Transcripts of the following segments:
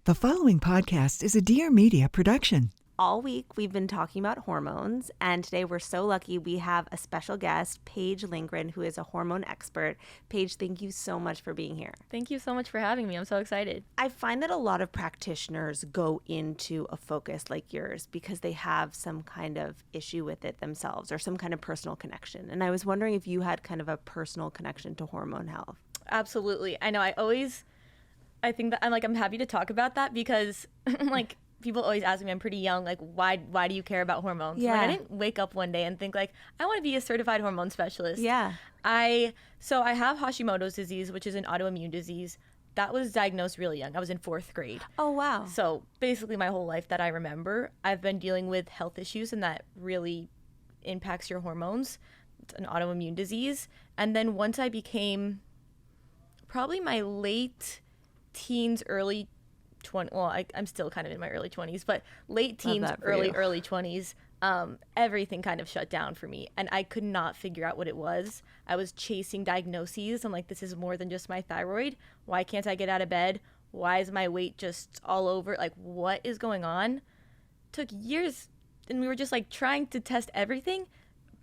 The following podcast is a Dear Media production. All week, we've been talking about hormones, and today we're so lucky we have a special guest, Paige Lindgren, who is a hormone expert. Paige, thank you so much for being here. Thank you so much for having me. I'm so excited. I find that a lot of practitioners go into a focus like yours because they have some kind of issue with it themselves or some kind of personal connection. And I was wondering if you had kind of a personal connection to hormone health. Absolutely. I know. I think that I'm happy to talk about that because people always ask me, I'm pretty young, why do you care about hormones? Yeah. I didn't wake up one day and think I want to be a certified hormone specialist. Yeah. So I have Hashimoto's disease, which is an autoimmune disease. That was diagnosed really young. I was in 4th grade. Oh, wow. So basically my whole life that I remember, I've been dealing with health issues, and that really impacts your hormones. It's an autoimmune disease. And then once I became probably my late teens, early 20s, I'm still kind of in my early 20s, but late teens, early 20s, everything kind of shut down for me, and I could not figure out what it was. I was chasing diagnoses. I'm like, this is more than just my thyroid. Why can't I get out of bed? Why is my weight just all over? What is going on? Took years, and we were just trying to test everything.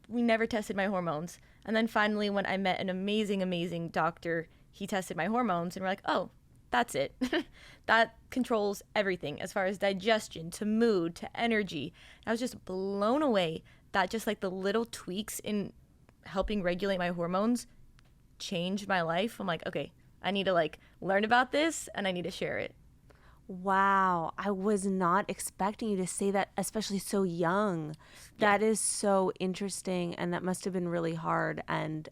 We never tested my hormones. And then finally, when I met an amazing doctor, he tested my hormones, and we're like, oh, that's it. That controls everything as far as digestion to mood to energy. I was just blown away that just the little tweaks in helping regulate my hormones changed my life. I'm like, okay, I need to learn about this, and I need to share it. Wow. I was not expecting you to say that, especially so young. Yeah. That is so interesting, and that must have been really hard. And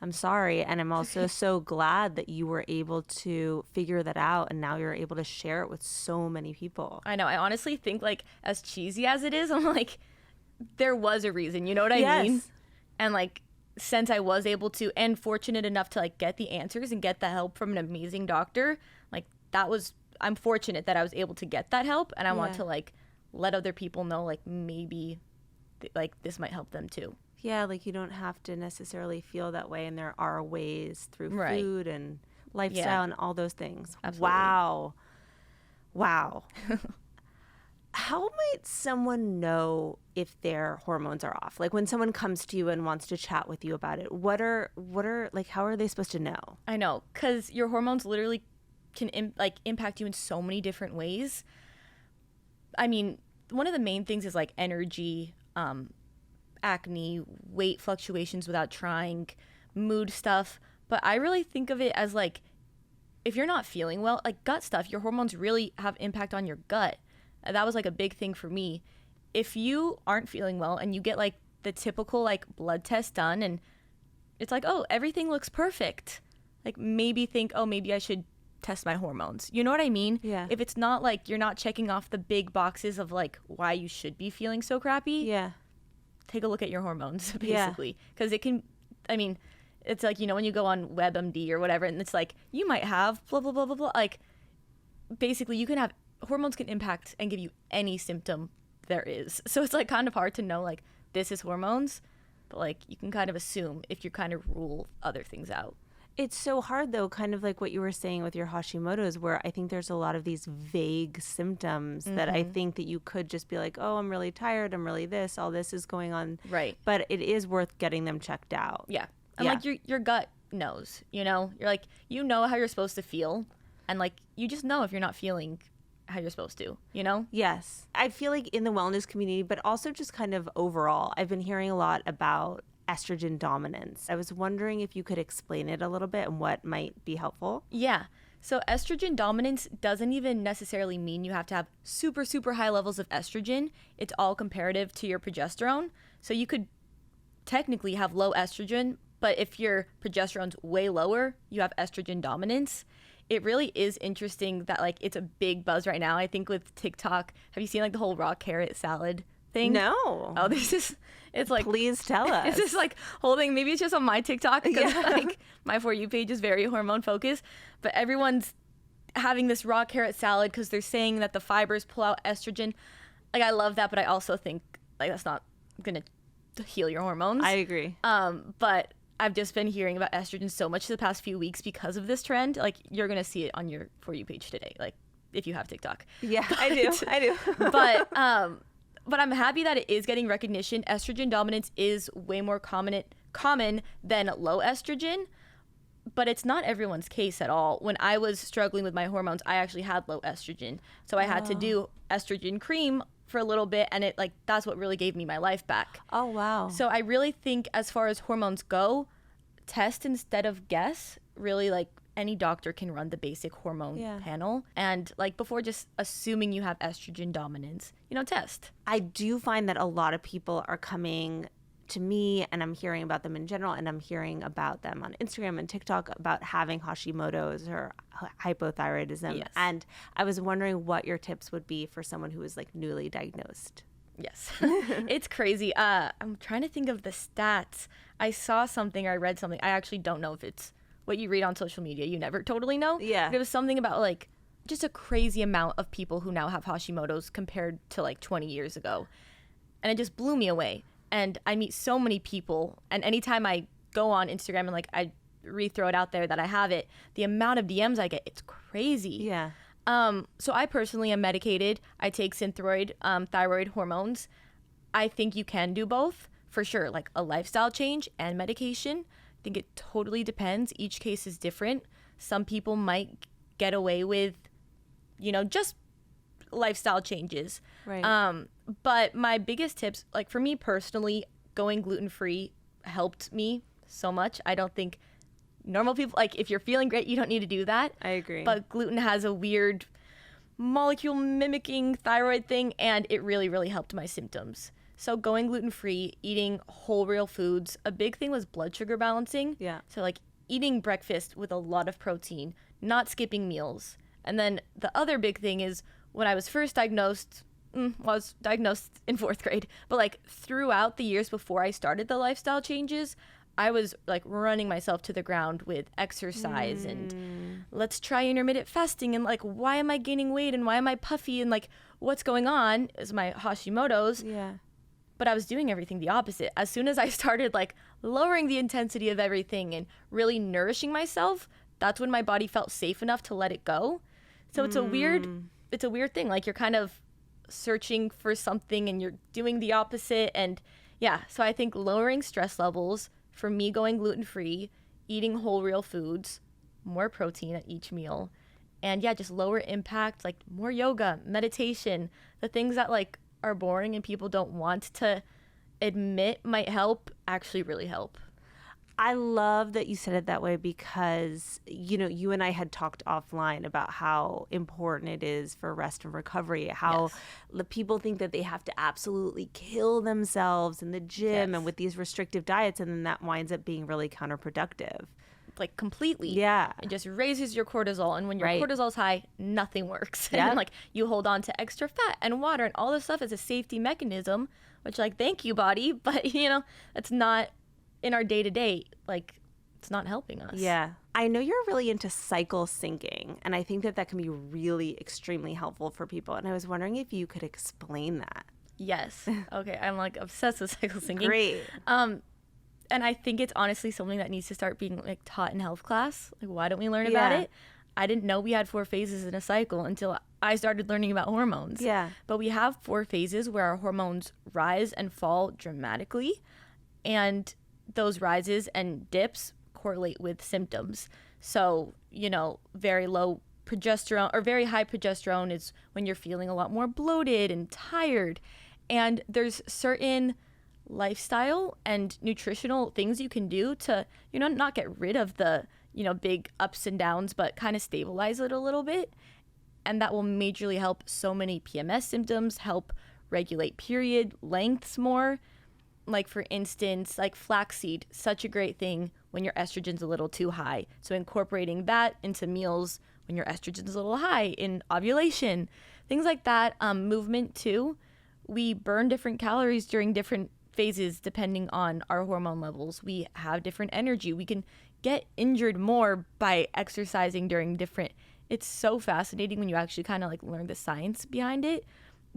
I'm sorry, and I'm also so glad that you were able to figure that out, and now you're able to share it with so many people. I know. I honestly think, as cheesy as it is, I'm like, there was a reason. You know what I mean? And, since I was able to, and fortunate enough to, get the answers and get the help from an amazing doctor, I'm fortunate that I was able to get that help, and I want to, let other people know, maybe, this might help them, too. Yeah, you don't have to necessarily feel that way, and there are ways through food and lifestyle and all those things. Absolutely. Wow. How might someone know if their hormones are off? When someone comes to you and wants to chat with you about it, how are they supposed to know? I know, because your hormones literally can impact you in so many different ways. I mean, one of the main things is energy, acne, weight fluctuations without trying, mood stuff. But I really think of it as if you're not feeling well, gut stuff, your hormones really have impact on your gut. That was a big thing for me. If you aren't feeling well and you get the typical blood test done and it's oh, everything looks perfect, maybe think, oh, maybe I should test my hormones. You know what I mean? Yeah. If it's not you're not checking off the big boxes of why you should be feeling so crappy. Yeah. Take a look at your hormones, basically. Because it can, it's when you go on WebMD or whatever, and it's you might have blah, blah, blah, blah, blah. Basically, you can have, hormones can impact and give you any symptom there is. So it's kind of hard to know, this is hormones, but you can kind of assume if you kind of rule other things out. It's so hard, though, kind of what you were saying with your Hashimoto's, where I think there's a lot of these vague symptoms that I think that you could just be oh, I'm really tired, I'm really this, all this is going on. Right. But it is worth getting them checked out. Yeah. And your gut knows, you're you know how you're supposed to feel, and you just know if you're not feeling how you're supposed to, Yes. I feel in the wellness community, but also just kind of overall, I've been hearing a lot about estrogen dominance. I was wondering if you could explain it a little bit and what might be helpful. Yeah. So estrogen dominance doesn't even necessarily mean you have to have super, super high levels of estrogen. It's all comparative to your progesterone. So you could technically have low estrogen, but if your progesterone's way lower, you have estrogen dominance. It really is interesting that it's a big buzz right now. I think with TikTok, have you seen the whole raw carrot salad thing? No. Oh, it's please tell us. It's just whole thing. Maybe it's just on my TikTok because my For You page is very hormone focused, but everyone's having this raw carrot salad because they're saying that the fibers pull out estrogen. I love that, but I also think that's not gonna heal your hormones. I agree. But I've just been hearing about estrogen so much the past few weeks because of this trend. Like, you're going to see it on your For You page today, like, if you have TikTok. Yeah, I do. But I'm happy that it is getting recognition. Estrogen dominance is way more common than low estrogen, but it's not everyone's case at all. When I was struggling with my hormones, I actually had low estrogen. So I had to do estrogen cream for a little bit, and that's what really gave me my life back. Oh, wow. So I really think, as far as hormones go, test instead of guess. Really, like, any doctor can run the basic hormone panel. And, like, before just assuming you have estrogen dominance, test. I do find that a lot of people are coming to me, and I'm hearing about them in general, and I'm hearing about them on Instagram and TikTok about having Hashimoto's or hypothyroidism. Yes. And I was wondering what your tips would be for someone who is like newly diagnosed. Yes. It's crazy. I'm trying to think of the stats. I saw something, or I read something. I actually don't know if it's what you read on social media. You never totally know. Yeah. But it was something about, like, just a crazy amount of people who now have Hashimoto's compared to, like, 20 years ago. And it just blew me away. And I meet so many people, and anytime I go on Instagram and, like, I re-throw it out there that I have it, the amount of DMs I get, it's crazy. Yeah. So I personally am medicated. I take Synthroid, thyroid hormones. I think you can do both, for sure, like a lifestyle change and medication. I think it totally depends. Each case is different. Some people might get away with, just lifestyle changes. Right. But my biggest tips, like, for me personally, going gluten-free helped me so much. I don't think normal people, like, if you're feeling great, you don't need to do that. I agree. But gluten has a weird molecule mimicking thyroid thing, and it really, really helped my symptoms. So going gluten-free, eating whole real foods. A big thing was blood sugar balancing. Yeah. So, like, eating breakfast with a lot of protein, not skipping meals. And then the other big thing is, when I was first diagnosed, was diagnosed in 4th grade, but, like, throughout the years before I started the lifestyle changes, I was, like, running myself to the ground with exercise and let's try intermittent fasting, and, like, why am I gaining weight and why am I puffy, and, like, what's going on is my Hashimoto's. Yeah. But I was doing everything the opposite. As soon as I started, like, lowering the intensity of everything and really nourishing myself, that's when my body felt safe enough to let it go. So it's a weird thing. Like, you're kind of searching for something and you're doing the opposite. And yeah, so I think lowering stress levels, for me, going gluten-free, eating whole real foods, more protein at each meal, and yeah, just lower impact, like more yoga, meditation, the things that, like, are boring and people don't want to admit might help, actually really help. I love that you said it that way because, you and I had talked offline about how important it is for rest and recovery, how the people think that they have to absolutely kill themselves in the gym and with these restrictive diets, and then that winds up being really counterproductive. Like, completely. Yeah. It just raises your cortisol, and when your cortisol's high, nothing works. Yeah. And, like, you hold on to extra fat and water and all this stuff as a safety mechanism, which, like, thank you, body, but, it's not in our day-to-day, like, it's not helping us. Yeah. I know you're really into cycle syncing, and I think that can be really extremely helpful for people. And I was wondering if you could explain that. Yes. Okay. I'm, like, obsessed with cycle syncing. Great. And I think it's honestly something that needs to start being, like, taught in health class. Like, why don't we learn about it? I didn't know we had 4 phases in a cycle until I started learning about hormones. Yeah. But we have 4 phases where our hormones rise and fall dramatically. And those rises and dips correlate with symptoms. So, very low progesterone or very high progesterone is when you're feeling a lot more bloated and tired. And there's certain lifestyle and nutritional things you can do to, not get rid of the, big ups and downs, but kind of stabilize it a little bit. And that will majorly help so many PMS symptoms, help regulate period lengths more. Like, for instance, like flaxseed, such a great thing when your estrogen's a little too high. So incorporating that into meals when your estrogen's a little high in ovulation, things like that. Movement too. We burn different calories during different phases depending on our hormone levels. We have different energy. We can get injured more by exercising during different. It's so fascinating when you actually kind of, like, learn the science behind it.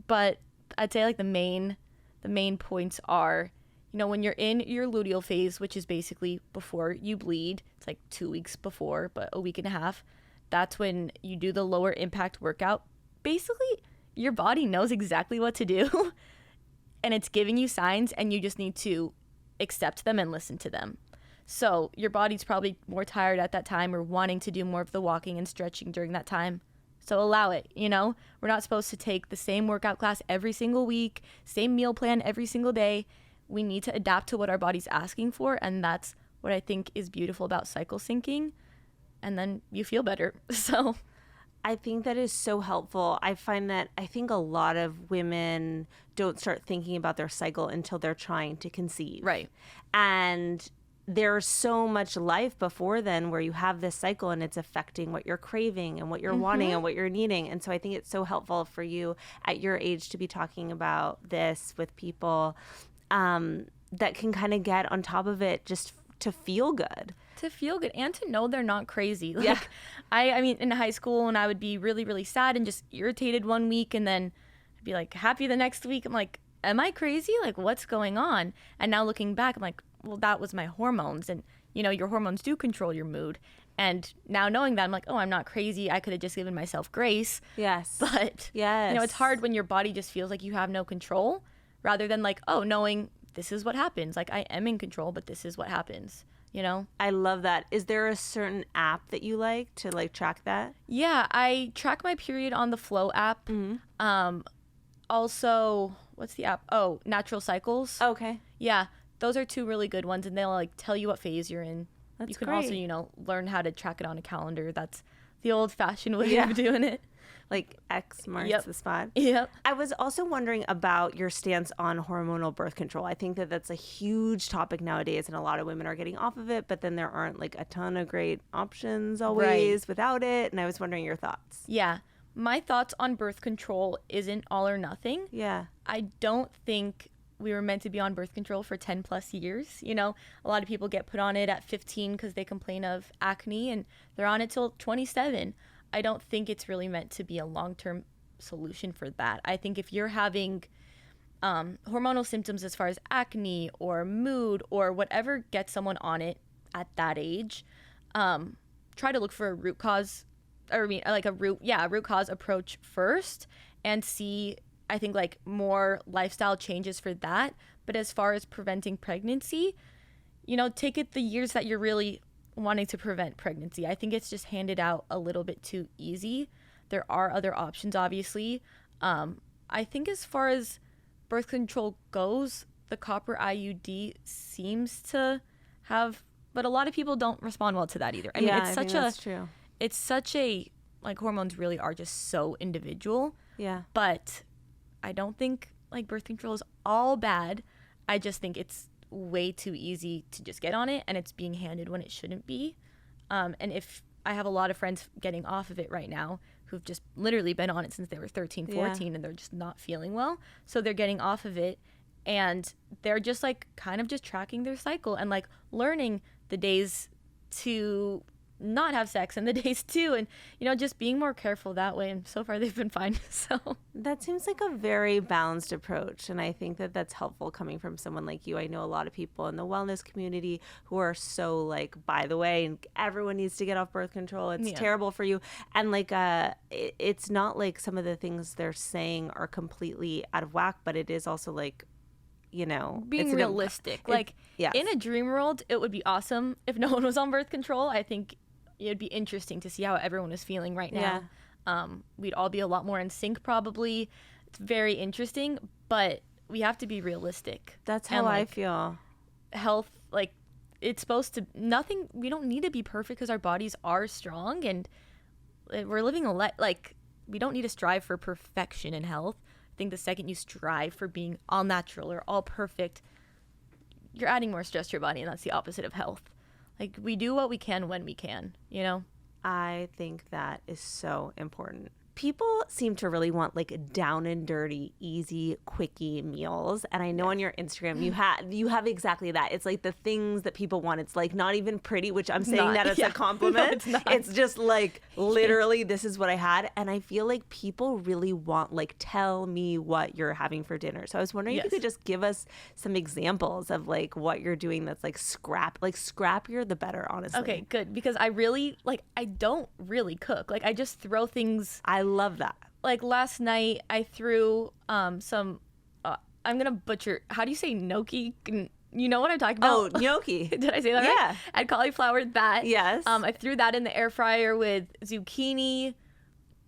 But I'd say, like, the main points are, when you're in your luteal phase, which is basically before you bleed, it's like 2 weeks before, but a week and a half, that's when you do the lower impact workout. Basically, your body knows exactly what to do and it's giving you signs, and you just need to accept them and listen to them. So your body's probably more tired at that time or wanting to do more of the walking and stretching during that time. So allow it, We're not supposed to take the same workout class every single week, same meal plan every single day. We need to adapt to what our body's asking for, and that's what I think is beautiful about cycle syncing. And then you feel better. So I think that is so helpful. I think a lot of women don't start thinking about their cycle until they're trying to conceive. Right. And there's so much life before then where you have this cycle and it's affecting what you're craving and what you're wanting and what you're needing. And so I think it's so helpful for you at your age to be talking about this with people that can kind of get on top of it just to feel good. To feel good and to know they're not crazy. Like, I mean, in high school, and I would be really, really sad and just irritated one week, and then I'd be like happy the next week. I'm like, am I crazy? Like, what's going on? And now looking back, I'm like, well, that was my hormones. And, your hormones do control your mood. And now knowing that, I'm like, oh, I'm not crazy. I could have just given myself grace. Yes. But, it's hard when your body just feels like you have no control, rather than like, oh, knowing this is what happens. Like, I am in control, but this is what happens, I love that. Is there a certain app that you like to like track that? Yeah, I track my period on the Flow app. Also, what's the app? Oh, Natural Cycles. Okay. Yeah, those are two really good ones, and they'll like tell you what phase you're in. That's you can great. also, learn how to track it on a calendar. That's the old-fashioned way of doing it. Like X marks the spot. Yep. I was also wondering about your stance on hormonal birth control. I think that that's a huge topic nowadays, and a lot of women are getting off of it, but then there aren't like a ton of great options always without it. And I was wondering your thoughts. Yeah. My thoughts on birth control isn't all or nothing. Yeah. I don't think we were meant to be on birth control for 10 plus years. A lot of people get put on it at 15 because they complain of acne, and they're on it till 27. I don't think it's really meant to be a long-term solution for that. I think if you're having hormonal symptoms as far as acne or mood or whatever gets someone on it at that age, try to look for a root cause, root cause approach first, and see, I think, like more lifestyle changes for that. But as far as preventing pregnancy, take it the years that you're really wanting to prevent pregnancy. I think it's just handed out a little bit too easy. There are other options, obviously. I think as far as birth control goes, the copper IUD seems to have, but a lot of people don't respond well to that either. I mean, that's true. It's such a, like, hormones really are just so individual. Yeah. But I don't think like birth control is all bad. I just think it's way too easy to just get on it, and it's being handed when it shouldn't be. And if I have a lot of friends getting off of it right now who've just literally been on it since they were 13, 14, and they're just not feeling well. So they're getting off of it, and they're just like kind of just tracking their cycle and like learning the days to not have sex and the days too, and just being more careful that way. And so far they've been fine. So that seems like a very balanced approach, and I think that that's helpful coming from someone like you. I know a lot of people in the wellness community who are so like, by the way, everyone needs to get off birth control, it's terrible for you, and like it's not like some of the things they're saying are completely out of whack, but it is also like, being realistic. In a dream world, it would be awesome if no one was on birth control. I think it'd be interesting to see how everyone is feeling right now. We'd all be a lot more in sync probably. It's very interesting, but we have to be realistic. That's how I feel. Health, like, it's supposed to, we don't need to be perfect because our bodies are strong, and we're living we don't need to strive for perfection in health. I think the second you strive for being all natural or all perfect, you're adding more stress to your body, and that's the opposite of health. Like, we do what we can when we can, I think that is so important. people seem to really want like down and dirty, easy, quickie meals. And I know on your Instagram you have exactly that. It's like the things that people want. It's like not even pretty, which I'm saying that as a compliment. No, it's not. It's just like literally this is what I had. And I feel like people really want like tell me what you're having for dinner. So I was wondering if you could just give us some examples of like what you're doing that's like scrappier the better, honestly. Okay, good, because I don't really cook. Like I just throw things. I love that. Like last night I threw some I'm gonna butcher, how do you say gnocchi? You know what I'm talking about? Oh, gnocchi. Did I say that right? Yeah. I had cauliflower that. Yes. I threw that in the air fryer with zucchini,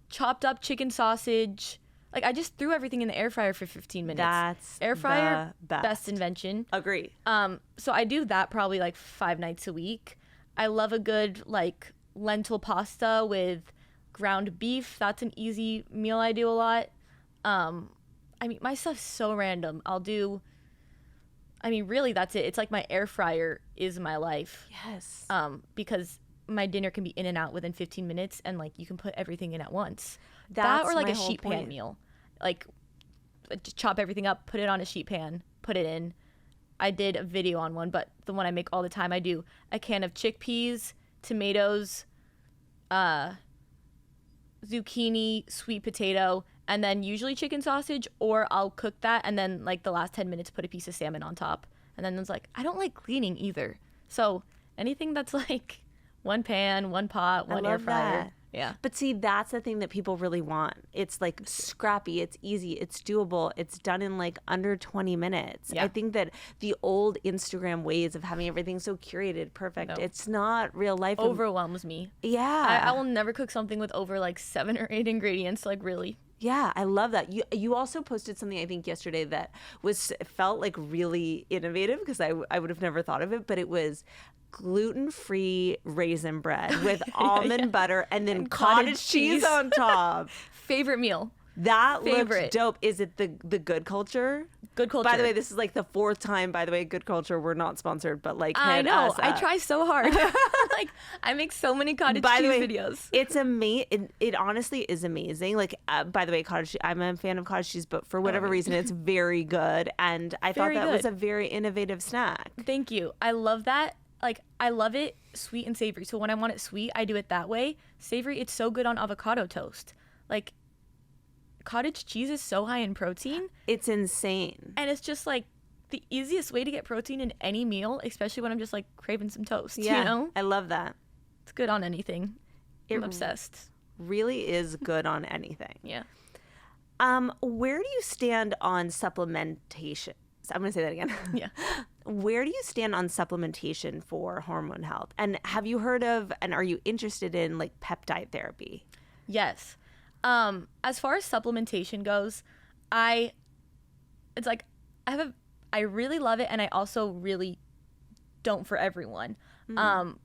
chopped up chicken sausage. Like I just threw everything in the air fryer for 15 minutes. That's air fryer, the best invention. Agree. So I do that probably like 5 nights a week. I love a good like lentil pasta with ground beef. That's an easy meal I do a lot. I mean, my stuff's so random. Really that's it. It's like my air fryer is my life. Yes. Because my dinner can be in and out within 15 minutes and like you can put everything in at once. That's that or like my a whole sheet pan point. meal. Like just chop everything up, put it on a sheet pan, put it in. I did a video on one, but the one I make all the time, I do a can of chickpeas, tomatoes, zucchini, sweet potato, and then usually chicken sausage, or I'll cook that and then like the last 10 minutes put a piece of salmon on top. And then it's like, I don't like cleaning either. So anything that's like one pan, one pot, one air fryer. That. Yeah. But see, that's the thing that people really want. It's like scrappy, it's easy, it's doable, it's done in like under 20 minutes. Yeah. I think that the old Instagram ways of having everything so curated, perfect, it's not real life. Overwhelms me. Yeah. I will never cook something with over like 7 or 8 ingredients, like really. Yeah, I love that. You also posted something I think yesterday that felt like really innovative because I would have never thought of it, but it was gluten-free raisin bread with almond butter and then cottage cheese on top. Favorite meal. That Favorite. looks dope. Is it the Good Culture? Good Culture. By the way, this is like the 4th time, by the way, Good Culture, we're not sponsored, but like I hit know. us I up. try so hard. Like I make so many cottage By the cheese way, videos. It's amazing. It honestly is amazing. Like, by the way, cottage cheese, I'm a fan of cottage cheese, but for whatever reason, it's very good. And I thought Very that was good. a very innovative snack. Thank you. I love that. Like I love it sweet and savory. So when I want it sweet, I do it that way. Savory, it's so good on avocado toast. Like cottage cheese is so high in protein. It's insane. And it's just like the easiest way to get protein in any meal, especially when I'm just like craving some toast. Yeah, You know? I love that. It's good on anything. I'm It obsessed. Really is good on anything. Yeah. Where do you stand on supplementation? I'm going to say that again. Yeah. Where do you stand on supplementation for hormone health? And have you heard of, and are you interested in like peptide therapy? Yes. As far as supplementation goes, I really love it, and I also really don't for everyone.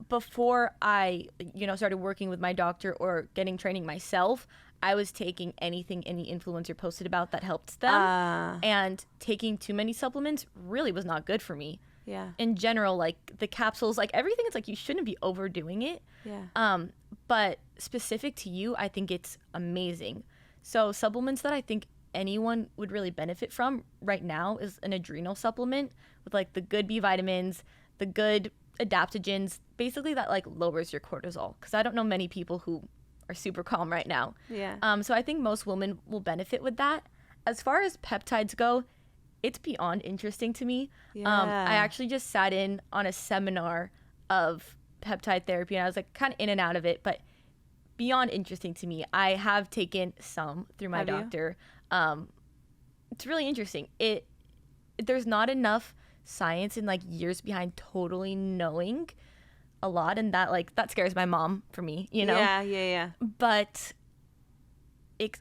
Before I, started working with my doctor or getting training myself, I was taking anything any influencer posted about that helped them, and taking too many supplements really was not good for me. Yeah. In general, like the capsules, like everything, it's like you shouldn't be overdoing it. Yeah. But specific to you, I think it's amazing. So supplements that I think anyone would really benefit from right now is an adrenal supplement with like the good B vitamins, the good adaptogens, basically that like lowers your cortisol. Because I don't know many people who are super calm right now. Yeah. So I think most women will benefit with that. As far as peptides go, it's beyond interesting to me. Yeah. I actually just sat in on a seminar of peptide therapy, and I was like kind of in and out of it, but beyond interesting to me. I have taken some through my Have you? doctor. It's really interesting. There's not enough science and like years behind totally knowing a lot, and that scares my mom for me, Yeah. but it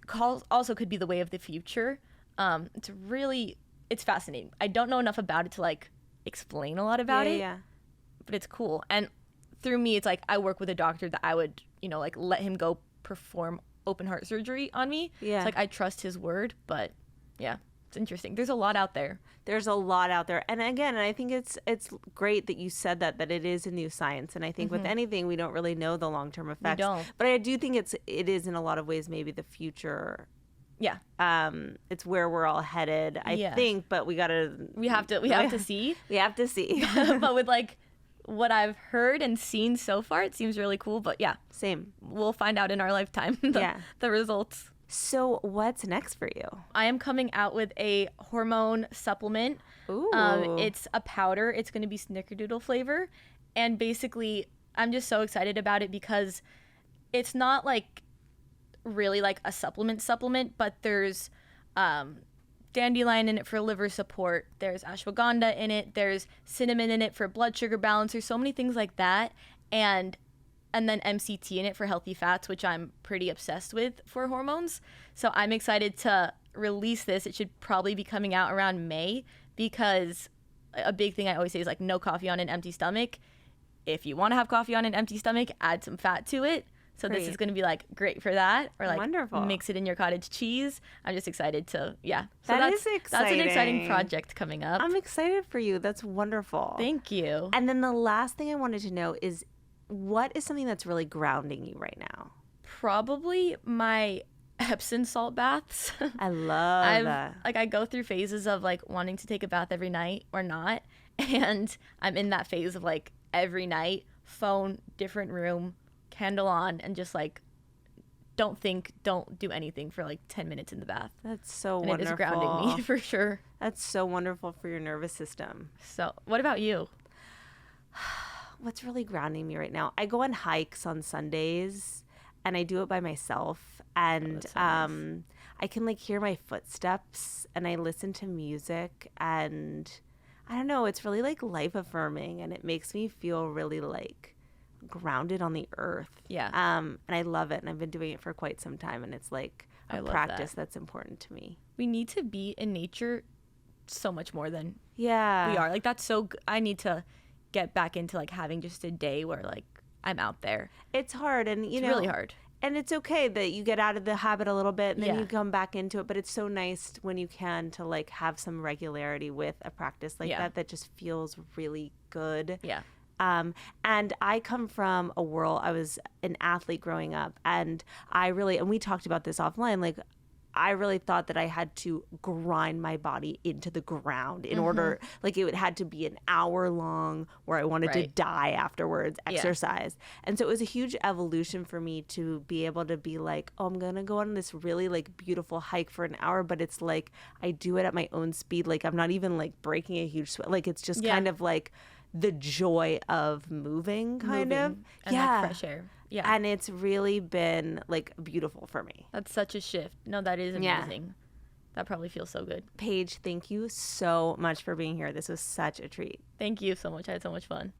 also could be the way of the future. It's fascinating. I don't know enough about it to like explain a lot about it, Yeah. but it's cool. And through me, it's like I work with a doctor that I would, like let him go perform open heart surgery on me. Yeah. It's like I trust his word, but yeah. It's interesting. There's a lot out there. There's a lot out there. And again, I think it's great that you said that it is a new science. And I think with anything, we don't really know the long-term effects. We don't. But I do think it is in a lot of ways maybe the future. Yeah. It's where we're all headed, I think, but we have to see. We have to see. But with like what I've heard and seen so far, it seems really cool. But yeah. Same. We'll find out in our lifetime the results. So what's next for you? I am coming out with a hormone supplement. Ooh. It's a powder. It's going to be snickerdoodle flavor. And basically, I'm just so excited about it because it's not like really like a supplement, but there's dandelion in it for liver support. There's ashwagandha in it. There's cinnamon in it for blood sugar balance. There's so many things like that. And then MCT in it for healthy fats, which I'm pretty obsessed with for hormones. So I'm excited to release this. It should probably be coming out around May because a big thing I always say is like no coffee on an empty stomach. If you want to have coffee on an empty stomach, add some fat to it. So Great. This is going to be like great for that, or like Wonderful. Mix it in your cottage cheese. I'm just excited to, So That's That's exciting. an exciting project coming up. I'm excited for you. That's wonderful. Thank you. And then the last thing I wanted to know is what is something that's really grounding you right now? Probably my Epsom salt baths. I love that. Like I go through phases of like wanting to take a bath every night or not, and I'm in that phase of like every night, phone, different room, candle on, and just like don't do anything for like 10 minutes in the bath. That's so And wonderful. it is grounding me for sure. That's so wonderful for your nervous system. So what about you? What's really grounding me right now? I go on hikes on Sundays and I do it by myself. And that's so nice. I can like hear my footsteps and I listen to music and I don't know, it's really like life affirming and it makes me feel really like grounded on the earth. Yeah. And I love it and I've been doing it for quite some time and it's like I a love practice that. that's important to me. We need to be in nature so much more than Yeah. we are. Like that's so I need to get back into like having just a day where like I'm out there. It's hard and It's really hard. And it's okay that you get out of the habit a little bit and then Yeah. you come back into it. But it's so nice when you can to like have some regularity with a practice like that just feels really good. Yeah. And I come from a world, I was an athlete growing up and and we talked about this offline, like I really thought that I had to grind my body into the ground in order, like it had to be an hour long where I wanted to die afterwards, exercise. And so it was a huge evolution for me to be able to be like, oh, I'm going to go on this really like beautiful hike for an hour, but it's like I do it at my own speed. Like I'm not even like breaking a huge sweat. Like it's just kind of like the joy of moving kind of. And like fresh air. Yeah. And it's really been like beautiful for me. That's such a shift. No, that is amazing. That probably feels so good. Paige, thank you so much for being here. This was such a treat. Thank you so much. I had so much fun.